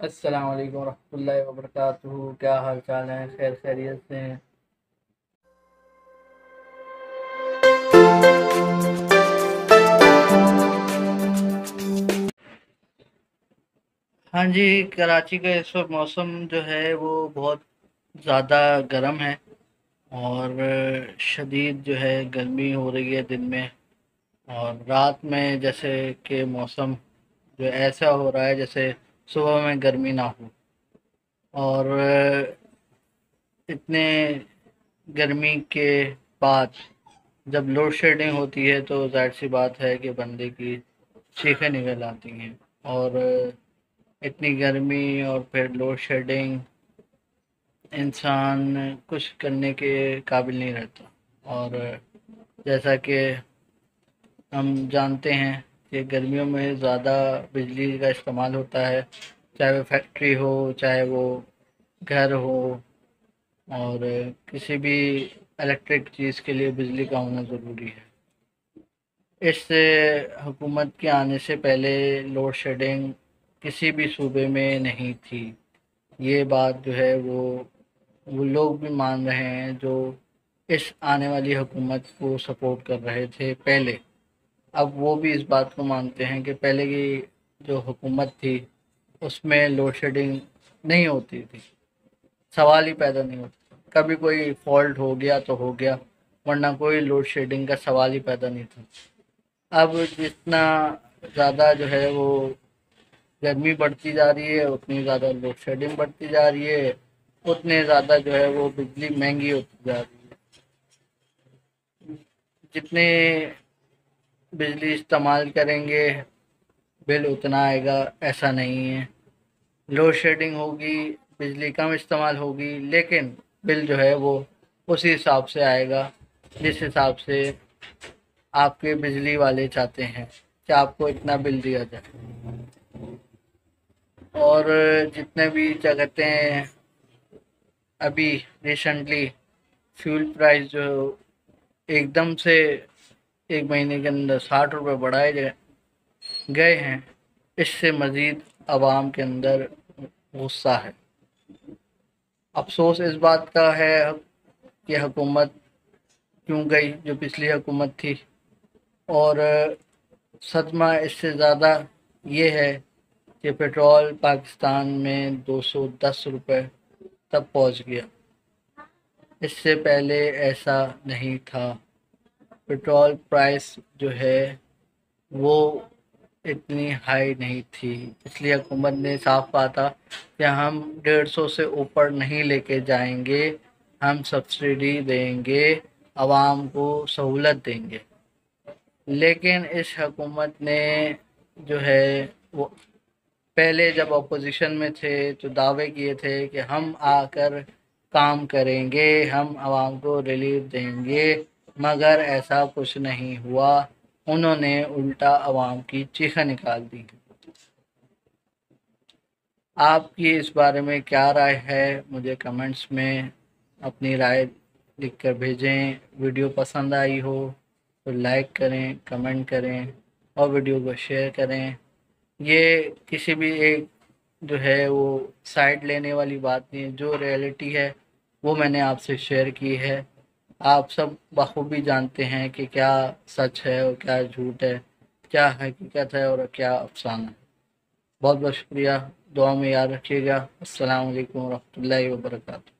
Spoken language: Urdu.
السلام علیکم ورحمۃ اللہ وبرکاتہ۔ کیا حال چال ہیں؟ خیر خیریت سے ہیں؟ ہاں جی، کراچی کا اس وقت موسم جو ہے وہ بہت زیادہ گرم ہے اور شدید جو ہے گرمی ہو رہی ہے دن میں، اور رات میں جیسے کہ موسم جو ایسا ہو رہا ہے جیسے صبح میں گرمی نہ ہو۔ اور اتنے گرمی کے بعد جب لوڈ شیڈنگ ہوتی ہے تو ظاہر سی بات ہے کہ بندے کی چیخیں نکل آتی ہیں، اور اتنی گرمی اور پھر لوڈ شیڈنگ انسان کچھ کرنے کے قابل نہیں رہتا۔ اور جیسا کہ ہم جانتے ہیں کہ گرمیوں میں زیادہ بجلی کا استعمال ہوتا ہے، چاہے وہ فیکٹری ہو، چاہے وہ گھر ہو، اور کسی بھی الیکٹرک چیز کے لیے بجلی کا ہونا ضروری ہے۔ اس سے حکومت کے آنے سے پہلے لوڈ شیڈنگ کسی بھی صوبے میں نہیں تھی۔ یہ بات جو ہے وہ لوگ بھی مان رہے ہیں جو اس آنے والی حکومت کو سپورٹ کر رہے تھے پہلے۔ اب وہ بھی اس بات کو مانتے ہیں کہ پہلے کی جو حکومت تھی اس میں لوڈ شیڈنگ نہیں ہوتی تھی، سوال ہی پیدا نہیں ہوتا، کبھی کوئی فالٹ ہو گیا تو ہو گیا، ورنہ کوئی لوڈ شیڈنگ کا سوال ہی پیدا نہیں تھا۔ اب جتنا زیادہ جو ہے وہ گرمی بڑھتی جا رہی ہے، اتنی زیادہ لوڈ شیڈنگ بڑھتی جا رہی ہے، اتنے زیادہ جو ہے وہ بجلی مہنگی ہوتی جا رہی ہے۔ جتنے بجلی استعمال کریں گے بل اتنا آئے گا، ایسا نہیں ہے۔ لوڈ شیڈنگ ہوگی، بجلی کم استعمال ہوگی، لیکن بل جو ہے وہ اسی حساب سے آئے گا جس حساب سے آپ کے بجلی والے چاہتے ہیں کہ آپ کو اتنا بل دیا جائے۔ اور جتنے بھی کیا کہتے ہیں، ابھی ریسنٹلی فیول پرائس جو ایک دم سے ایک مہینے کے اندر 60 روپے بڑھائے گئے ہیں، اس سے مزید عوام کے اندر غصہ ہے۔ افسوس اس بات کا ہے کہ حکومت کیوں گئی جو پچھلی حکومت تھی، اور صدمہ اس سے زیادہ یہ ہے کہ پیٹرول پاکستان میں 210 روپے تک پہنچ گیا۔ اس سے پہلے ایسا نہیں تھا۔ پیٹرول پرائس جو ہے وہ اتنی ہائی نہیں تھی۔ اس لیے حکومت نے صاف کہا تھا کہ ہم 150 سے اوپر نہیں لے کے جائیں گے، ہم سبسڈی دیں گے، عوام کو سہولت دیں گے۔ لیکن اس حکومت نے جو ہے وہ پہلے جب اپوزیشن میں تھے تو دعوے کیے تھے کہ ہم آ کر کام کریں گے، ہم عوام کو ریلیف دیں گے، مگر ایسا کچھ نہیں ہوا۔ انہوں نے الٹا عوام کی چیخیں نکال دی۔ آپ کی اس بارے میں کیا رائے ہے؟ مجھے کمنٹس میں اپنی رائے لکھ کر بھیجیں۔ ویڈیو پسند آئی ہو تو لائک کریں، کمنٹ کریں اور ویڈیو کو شیئر کریں۔ یہ کسی بھی ایک جو ہے وہ سائڈ لینے والی بات نہیں ہے، جو ریئلٹی ہے وہ میں نے آپ سے شیئر کی ہے۔ آپ سب بخوبی جانتے ہیں کہ کیا سچ ہے اور کیا جھوٹ ہے، کیا حقیقت ہے اور کیا افسانہ ہے۔ بہت بہت شکریہ، دعا میں یاد رکھیے گا۔ السلام علیکم ورحمۃ اللہ وبرکاتہ۔